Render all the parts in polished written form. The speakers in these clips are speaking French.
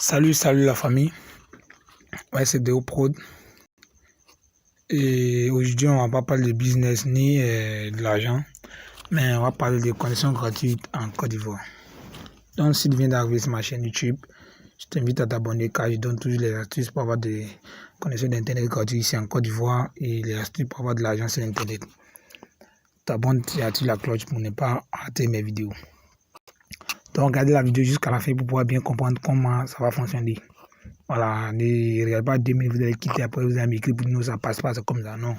Salut la famille. Ouais, c'est Deo Prod. Et aujourd'hui, on va pas parler de business ni de l'argent, mais on va parler des connexions gratuites en Côte d'Ivoire. Donc, si tu viens d'arriver sur ma chaîne YouTube, je t'invite à t'abonner car je donne toujours les astuces pour avoir des connexions d'internet gratuites ici en Côte d'Ivoire et les astuces pour avoir de l'argent sur Internet. T'abonnes et active la cloche pour ne pas rater mes vidéos. Donc, regardez la vidéo jusqu'à la fin pour pouvoir bien comprendre comment ça va fonctionner. Voilà, ne regardez pas 2 minutes, vous allez quitter, après vous allez m'écrire pour nous, ça passe pas, c'est comme ça, non.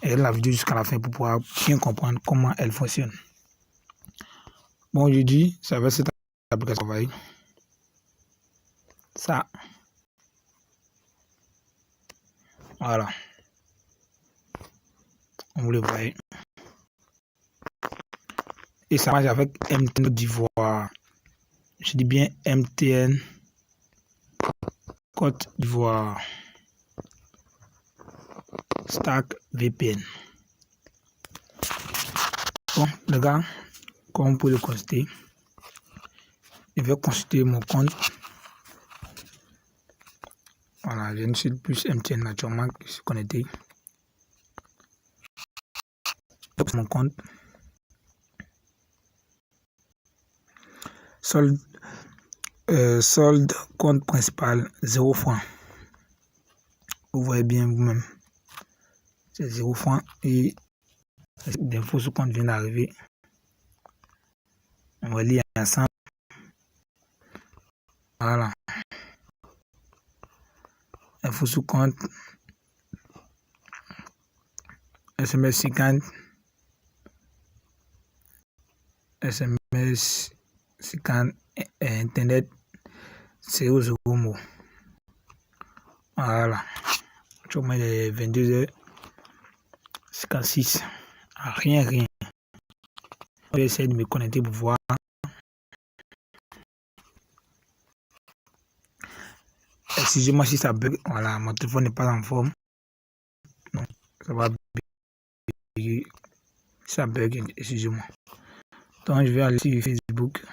Regardez la vidéo jusqu'à la fin pour pouvoir bien comprendre comment elle fonctionne. Bon, je dis, ça va cette application, ça, voilà, vous le voyez. Et ça marche avec MTN Côte d'Ivoire. Je dis bien MTN Côte d'Ivoire. Stack VPN. Bon, les gars, comme vous pouvez le constater, je vais consulter mon compte. Voilà, je ne suis plus MTN naturellement, je suis connecté. Mon compte. Solde compte principal 0 francs. Vous voyez bien vous-même. C'est 0 francs et l'info sur compte vient d'arriver. On va lire ensemble. Voilà. Info sur compte. SMS 50. SMS 50. Internet 00 mots. Voilà. Je mets les 22h56. Rien. Je vais essayer de me connecter pour voir. Excusez-moi si ça bug. Voilà, mon téléphone n'est pas en forme. Non, ça va bugger. Ça bug, excusez-moi. Donc, je vais aller sur Facebook.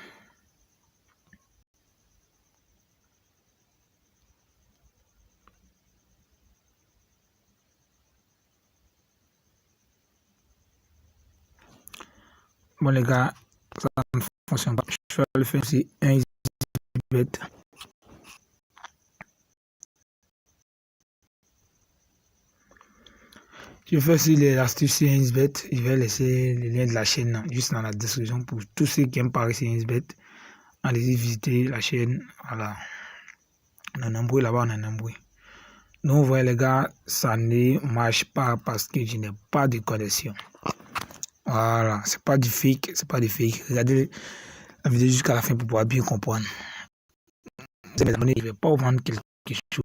Bon, les gars, ça ne fonctionne pas. Je vais le faire aussi un EasyBet. Je fais aussi les astuces sur EasyBet. Je vais laisser le lien de la chaîne juste dans la description pour tous ceux qui aiment parler sur EasyBet. Allez-y visiter la chaîne. Voilà. On est nombreux là-bas, on est nombreux. Donc, vous voyez, les gars, ça ne marche pas parce que je n'ai pas de connexion. Voilà, c'est pas du fake, Regardez la vidéo jusqu'à la fin pour pouvoir bien comprendre. Je ne vais pas vous vendre quelque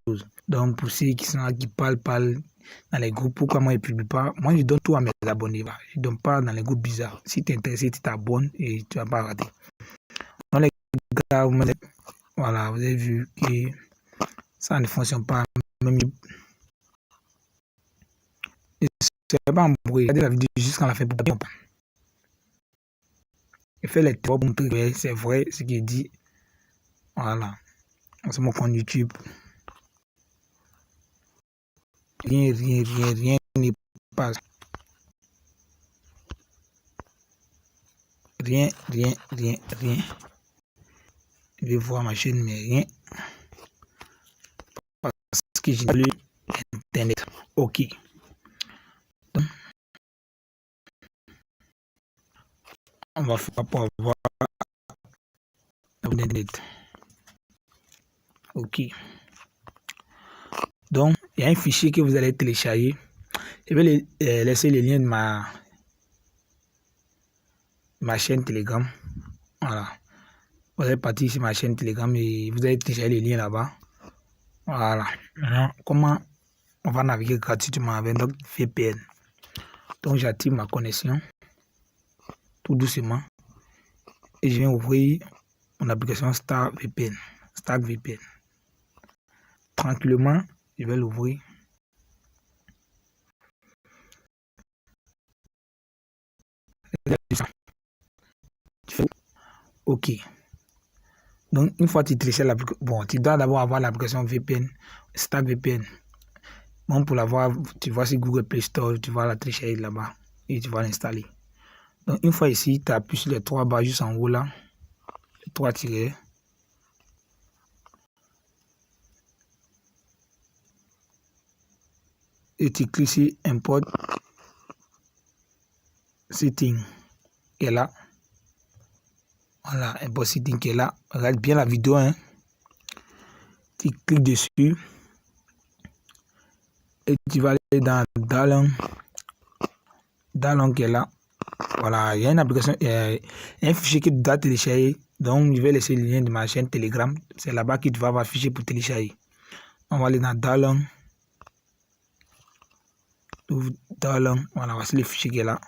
chose. Donc, pour ceux qui sont là, qui parlent dans les groupes, pourquoi moi je ne publie pas? Moi, je donne tout à mes abonnés. Je ne donne pas dans les groupes bizarres. Si tu es intéressé, tu t'abonnes et tu ne vas pas rater. Donc, les gars, voilà, vous avez vu que ça ne fonctionne pas. Même ne soyez pas embrouillé. Regardez la vidéo jusqu'à la fin pour bien comprendre. Je fais les trois pour montrer que c'est vrai ce qu'il dit. Voilà. C'est mon compte YouTube. Rien n'est pas. Rien. Je vais voir ma chaîne, mais rien. Parce que j'ai lu Internet. Ok. Donc, on va faire pour avoir Internet. Ok. Donc, il y a un fichier que vous allez télécharger. Je vais laisser le lien de ma chaîne Telegram. Voilà. Vous allez partir sur ma chaîne Telegram et vous allez télécharger le lien là-bas. Voilà. Maintenant, comment on va naviguer gratuitement avec notre VPN? Donc, j'active ma connexion tout doucement et je vais ouvrir mon application Stack VPN. Tranquillement, je vais l'ouvrir. Ok. Donc, une fois que tu télécharges l'application, bon, tu dois d'abord avoir l'application VPN, Stack VPN. Bon, pour l'avoir, tu vas sur Google Play Store, tu vas la télécharger là-bas et tu vas l'installer. Donc, une fois ici, tu appuies sur les 3 barres juste en haut là, les 3 tirets. Et tu cliques sur Import Setting qui est là. Voilà, Import Setting qui est là. Regarde bien la vidéo, hein. Tu cliques dessus et tu vas aller dans Download qui est là. Voilà, il y a une application, un fichier que tu dois télécharger. Donc, je vais laisser le lien de ma chaîne Telegram. C'est là-bas que tu vas avoir le fichier pour télécharger. On va aller dans Download. Voilà, voici le fichier qui est là.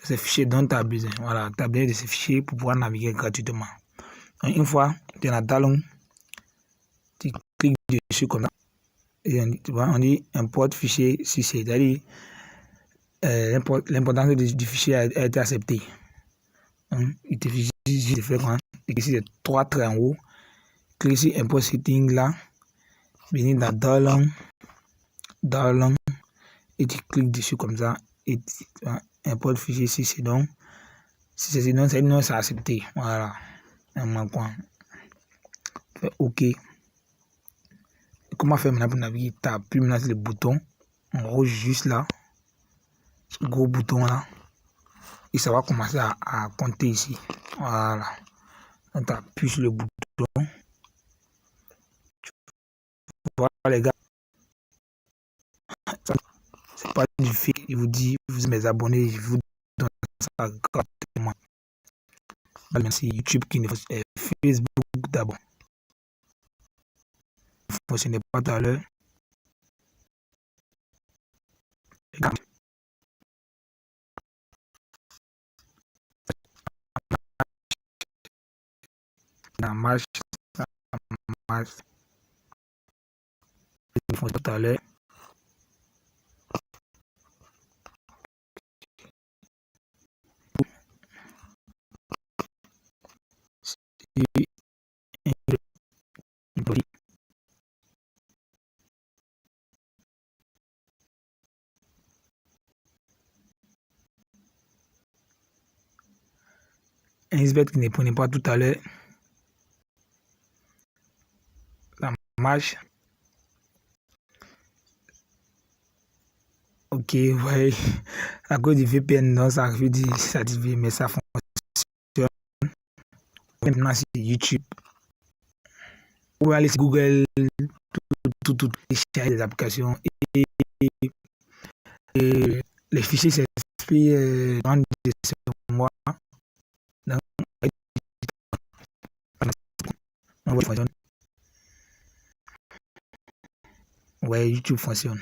C'est ce fichier dont tu as besoin. Voilà, tu as besoin de ce fichier pour pouvoir naviguer gratuitement. Donc, une fois que tu es dans Download, tu cliques dessus comme ça. Et tu vois, on dit import fichier si c'est-à-dire l'importance du fichier a été acceptée. Donc, il te suffit de faire quoi? Ici, c'est 3 traits en haut. Clique sur import setting là. Venir dans Download et tu cliques dessus comme ça. Et tu import fichier si c'est donc. Si c'est non, c'est accepté. Voilà. Un point. Fais OK. Et comment faire maintenant pour naviguer? Tu appuies maintenant sur le bouton en rouge juste là. Ce gros bouton là. Et ça va commencer à compter ici. Voilà. Donc tu appuies sur le bouton. Voilà les gars. C'est pas du fait. Je vous dis, vous êtes mes abonnés, je vous donne ça gratuitement. Merci YouTube qui ne Facebook d'abord. Ne fonctionnait pas tout à l'heure. Ça marche, ça marche. Il faut tout à l'heure. Eansbet qui ne prenait pas tout à l'heure. Ça marche. Ok, ouais. À cause du VPN, non, ça veut dire s'activer, mais ça fonctionne. Maintenant, c'est YouTube. Vous pouvez aller sur Google, tout, télécharger les applications et les fichiers s'expriment dans ce mois. Ouais, YouTube fonctionne.